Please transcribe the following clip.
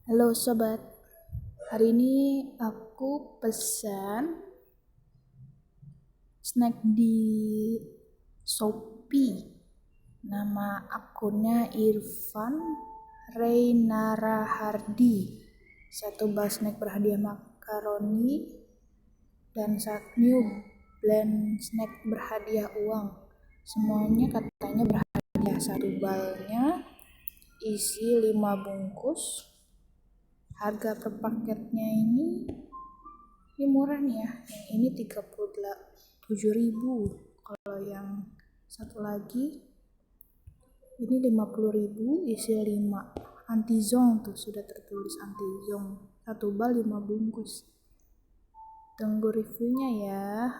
Halo sobat, hari ini aku pesan snack di Shopee. Nama akunnya Irfan Reynara Hardi. Satu bal snack berhadiah makaroni dan satu new blend snack berhadiah uang. Semuanya katanya berhadiah. Satu balnya isi 5 bungkus. Harga per paketnya ini murah nih ya. Yang ini 37.000. Kalau yang satu lagi ini 50.000 isi 5. Anti-zong tuh sudah tertulis anti-zong. Satu bal 5 bungkus. Tunggu reviewnya ya.